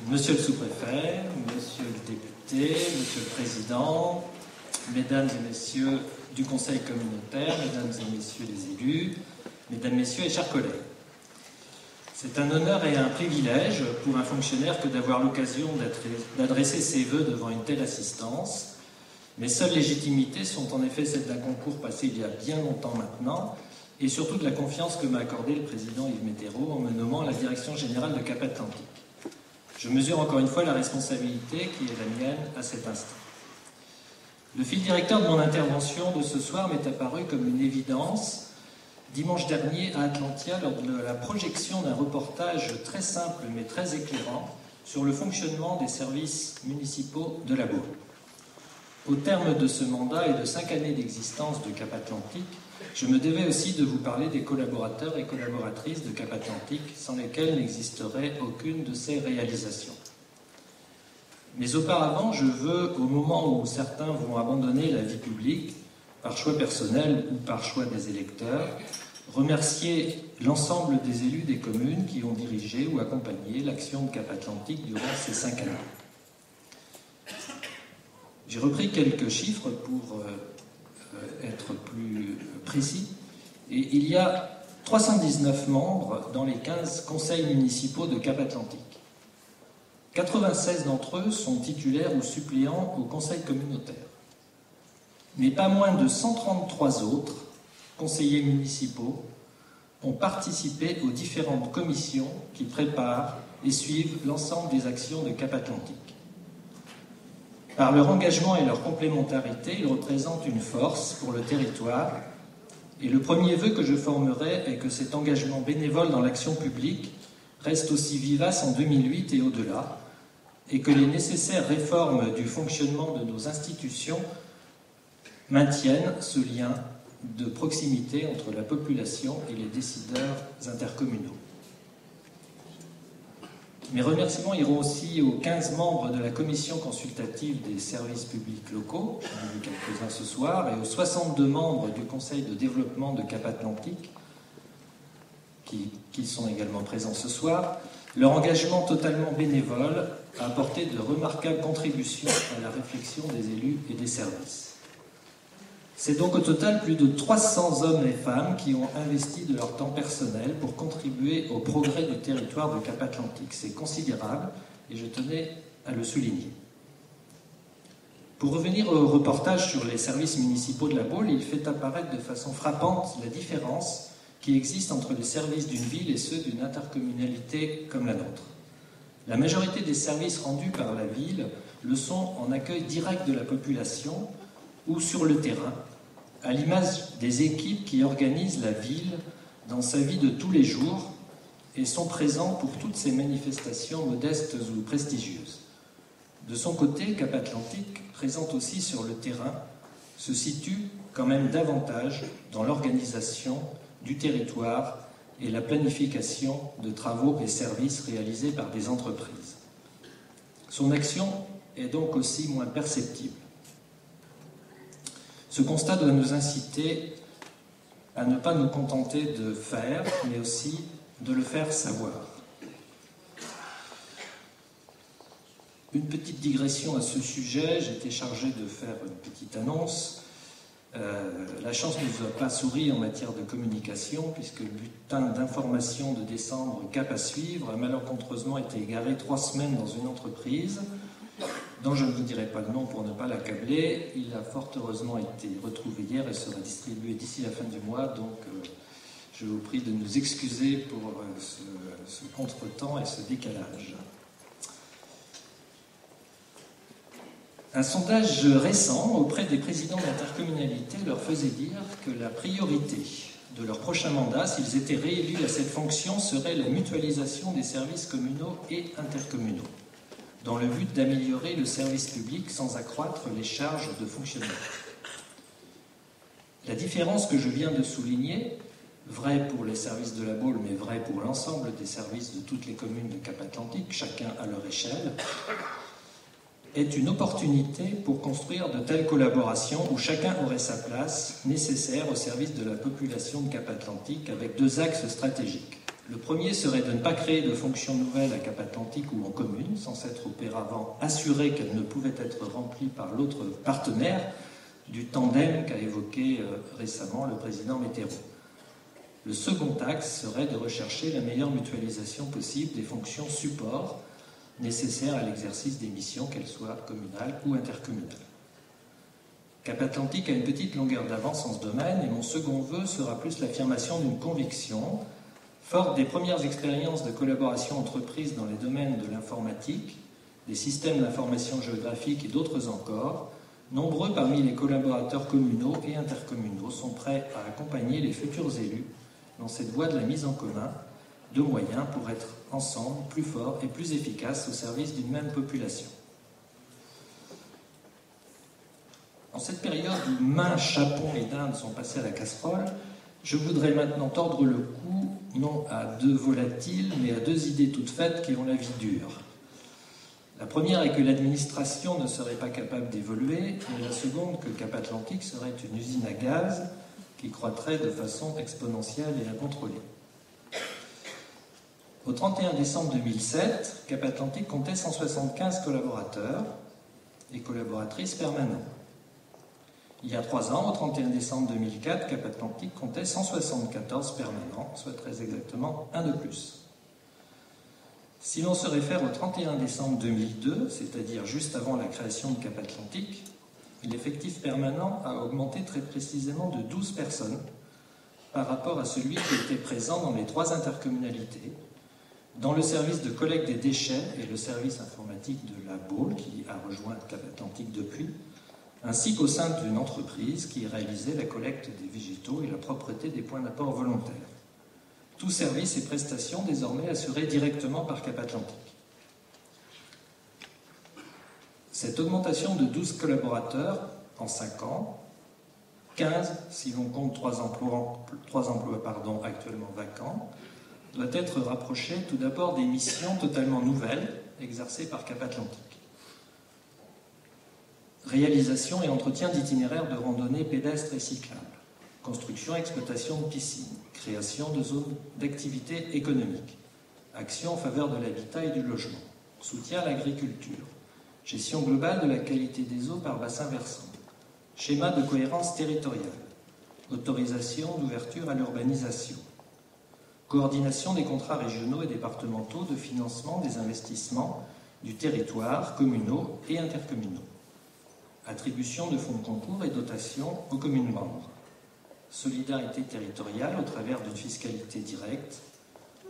Monsieur le sous-préfet, monsieur le député, monsieur le président, mesdames et messieurs du conseil communautaire, mesdames et messieurs les élus, mesdames, messieurs et chers collègues. C'est un honneur et un privilège pour un fonctionnaire que d'avoir l'occasion d'adresser ses vœux devant une telle assistance. Mes seules légitimités sont en effet celles d'un concours passé il y a bien longtemps maintenant, et surtout de la confiance que m'a accordée le président Yves Mettereau en me nommant à la direction générale de Cap Atlantique. Je mesure encore une fois la responsabilité qui est la mienne à cet instant. Le fil directeur de mon intervention de ce soir m'est apparu comme une évidence dimanche dernier à Atlantia lors de la projection d'un reportage très simple mais très éclairant sur le fonctionnement des services municipaux de la Baule. Au terme de ce mandat et de 5 années d'existence de Cap Atlantique, je me devais aussi de vous parler des collaborateurs et collaboratrices de Cap Atlantique, sans lesquels n'existerait aucune de ces réalisations. Mais auparavant, je veux, au moment où certains vont abandonner la vie publique, par choix personnel ou par choix des électeurs, remercier l'ensemble des élus des communes qui ont dirigé ou accompagné l'action de Cap Atlantique durant ces 5 années. J'ai repris quelques chiffres pour être plus précis. Et il y a 319 membres dans les 15 conseils municipaux de Cap Atlantique. 96 d'entre eux sont titulaires ou suppléants au conseil communautaire. Mais pas moins de 133 autres conseillers municipaux ont participé aux différentes commissions qui préparent et suivent l'ensemble des actions de Cap Atlantique. Par leur engagement et leur complémentarité, ils représentent une force pour le territoire. Et le premier vœu que je formerai est que cet engagement bénévole dans l'action publique reste aussi vivace en 2008 et au-delà, et que les nécessaires réformes du fonctionnement de nos institutions maintiennent ce lien de proximité entre la population et les décideurs intercommunaux. Mes remerciements iront aussi aux 15 membres de la commission consultative des services publics locaux, j'en ai vu quelques-uns ce soir, et aux 62 membres du conseil de développement de Cap Atlantique, qui sont également présents ce soir. Leur engagement totalement bénévole a apporté de remarquables contributions à la réflexion des élus et des services. C'est donc au total plus de 300 hommes et femmes qui ont investi de leur temps personnel pour contribuer au progrès du territoire de Cap Atlantique. C'est considérable et je tenais à le souligner. Pour revenir au reportage sur les services municipaux de la Baule, il fait apparaître de façon frappante la différence qui existe entre les services d'une ville et ceux d'une intercommunalité comme la nôtre. La majorité des services rendus par la ville le sont en accueil direct de la population ou sur le terrain, à l'image des équipes qui organisent la ville dans sa vie de tous les jours et sont présents pour toutes ces manifestations modestes ou prestigieuses. De son côté, Cap Atlantique, présente aussi sur le terrain, se situe quand même davantage dans l'organisation du territoire et la planification de travaux et services réalisés par des entreprises. Son action est donc aussi moins perceptible. Ce constat doit nous inciter à ne pas nous contenter de faire, mais aussi de le faire savoir. Une petite digression à ce sujet, j'ai été chargé de faire une petite annonce. La chance ne nous a pas souri en matière de communication, puisque le bulletin d'information de décembre Cap à suivre a malencontreusement été égaré 3 semaines dans une entreprise dont je ne vous dirai pas le nom pour ne pas l'accabler. Il a fort heureusement été retrouvé hier et sera distribué d'ici la fin du mois, donc je vous prie de nous excuser pour ce contretemps et ce décalage. Un sondage récent auprès des présidents d'intercommunalité leur faisait dire que la priorité de leur prochain mandat, s'ils étaient réélus à cette fonction, serait la mutualisation des services communaux et intercommunaux, dans le but d'améliorer le service public sans accroître les charges de fonctionnement. La différence que je viens de souligner, vraie pour les services de la Baule, mais vraie pour l'ensemble des services de toutes les communes de Cap Atlantique, chacun à leur échelle, est une opportunité pour construire de telles collaborations où chacun aurait sa place nécessaire au service de la population de Cap Atlantique avec 2 axes stratégiques. Le premier serait de ne pas créer de fonctions nouvelles à Cap-Atlantique ou en commune, sans s'être auparavant assuré qu'elles ne pouvaient être remplies par l'autre partenaire du tandem qu'a évoqué récemment le président Mitterrand. Le second axe serait de rechercher la meilleure mutualisation possible des fonctions support nécessaires à l'exercice des missions, qu'elles soient communales ou intercommunales. Cap-Atlantique a une petite longueur d'avance en ce domaine et mon second vœu sera plus l'affirmation d'une conviction. Forte des premières expériences de collaboration entreprises dans les domaines de l'informatique, des systèmes d'information géographique et d'autres encore, nombreux parmi les collaborateurs communaux et intercommunaux sont prêts à accompagner les futurs élus dans cette voie de la mise en commun de moyens pour être ensemble plus forts et plus efficaces au service d'une même population. En cette période où main, chapon et dinde sont passés à la casserole, je voudrais maintenant tordre le cou non à deux volatiles, mais à deux idées toutes faites qui ont la vie dure. La première est que l'administration ne serait pas capable d'évoluer, et la seconde que Cap-Atlantique serait une usine à gaz qui croîtrait de façon exponentielle et incontrôlée. Au 31 décembre 2007, Cap-Atlantique comptait 175 collaborateurs et collaboratrices permanents. Il y a 3 ans, au 31 décembre 2004, Cap-Atlantique comptait 174 permanents, soit très exactement un de plus. Si l'on se réfère au 31 décembre 2002, c'est-à-dire juste avant la création de Cap-Atlantique, l'effectif permanent a augmenté très précisément de 12 personnes par rapport à celui qui était présent dans les 3 intercommunalités, dans le service de collecte des déchets et le service informatique de la Baule, qui a rejoint Cap-Atlantique depuis, ainsi qu'au sein d'une entreprise qui réalisait la collecte des végétaux et la propreté des points d'apport volontaires. Tous services et prestations désormais assurés directement par Cap-Atlantique. Cette augmentation de 12 collaborateurs en 5 ans, 15 si l'on compte 3 emplois actuellement vacants, doit être rapprochée tout d'abord des missions totalement nouvelles exercées par Cap-Atlantique. Réalisation et entretien d'itinéraires de randonnée pédestres et cyclables, construction et exploitation de piscines, création de zones d'activité économique, action en faveur de l'habitat et du logement, soutien à l'agriculture, gestion globale de la qualité des eaux par bassin versant, schéma de cohérence territoriale, autorisation d'ouverture à l'urbanisation, coordination des contrats régionaux et départementaux de financement des investissements du territoire, communaux et intercommunaux, attribution de fonds de concours et dotations aux communes membres, solidarité territoriale au travers d'une fiscalité directe,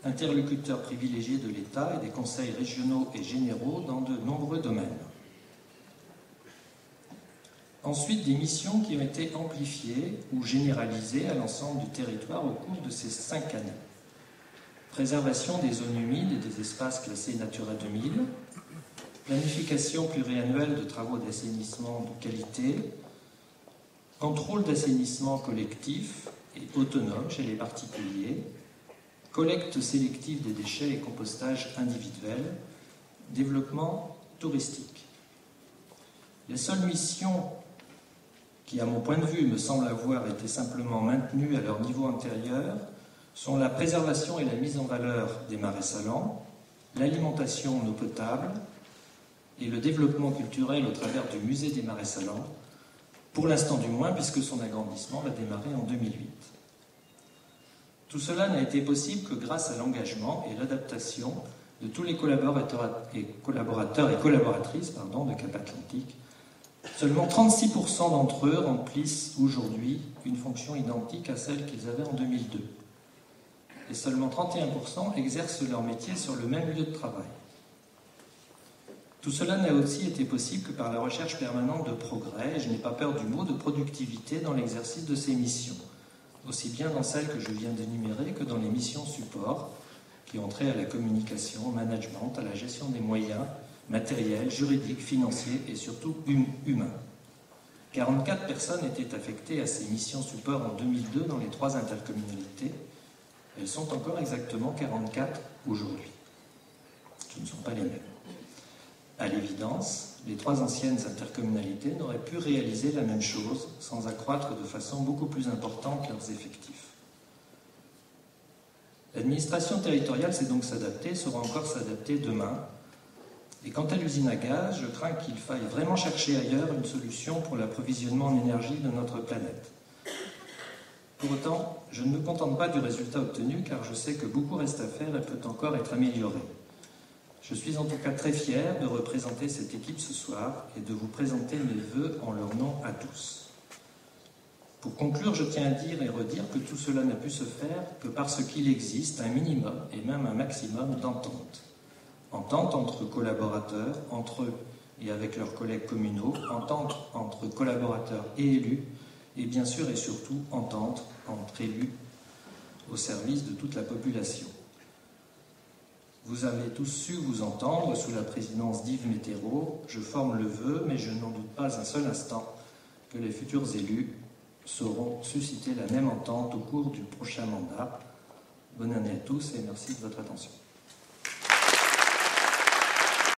interlocuteurs privilégiés de l'État et des conseils régionaux et généraux dans de nombreux domaines. Ensuite, des missions qui ont été amplifiées ou généralisées à l'ensemble du territoire au cours de ces 5 années. Préservation des zones humides et des espaces classés Natura 2000, planification pluriannuelle de travaux d'assainissement de qualité, contrôle d'assainissement collectif et autonome chez les particuliers, collecte sélective des déchets et compostage individuel, développement touristique. Les seules missions qui, à mon point de vue, me semblent avoir été simplement maintenues à leur niveau antérieur sont la préservation et la mise en valeur des marais salants, l'alimentation en eau potable et le développement culturel au travers du musée des marais salants, pour l'instant du moins, puisque son agrandissement va démarrer en 2008. Tout cela n'a été possible que grâce à l'engagement et l'adaptation de tous les collaborateurs et collaboratrices de Cap-Atlantique. Seulement 36% d'entre eux remplissent aujourd'hui une fonction identique à celle qu'ils avaient en 2002. Et seulement 31% exercent leur métier sur le même lieu de travail. Tout cela n'a aussi été possible que par la recherche permanente de progrès, et je n'ai pas peur du mot, de productivité dans l'exercice de ces missions, aussi bien dans celles que je viens d'énumérer que dans les missions support, qui ont trait à la communication, au management, à la gestion des moyens matériels, juridiques, financiers et surtout humains. 44 personnes étaient affectées à ces missions support en 2002 dans les 3 intercommunalités. Elles sont encore exactement 44 aujourd'hui. Ce ne sont pas les mêmes. À l'évidence, les 3 anciennes intercommunalités n'auraient pu réaliser la même chose sans accroître de façon beaucoup plus importante leurs effectifs. L'administration territoriale sait donc s'adapter, saura encore s'adapter demain. Et quant à l'usine à gaz, je crains qu'il faille vraiment chercher ailleurs une solution pour l'approvisionnement en énergie de notre planète. Pour autant, je ne me contente pas du résultat obtenu, car je sais que beaucoup reste à faire et peut encore être amélioré. Je suis en tout cas très fier de représenter cette équipe ce soir et de vous présenter mes vœux en leur nom à tous. Pour conclure, je tiens à dire et redire que tout cela n'a pu se faire que parce qu'il existe un minimum et même un maximum d'entente. Entente entre collaborateurs, entre eux et avec leurs collègues communaux, entente entre collaborateurs et élus, et bien sûr et surtout entente entre élus au service de toute la population. Vous avez tous su vous entendre sous la présidence d'Yves Météreau. Je forme le vœu, mais je n'en doute pas un seul instant, que les futurs élus sauront susciter la même entente au cours du prochain mandat. Bonne année à tous et merci de votre attention.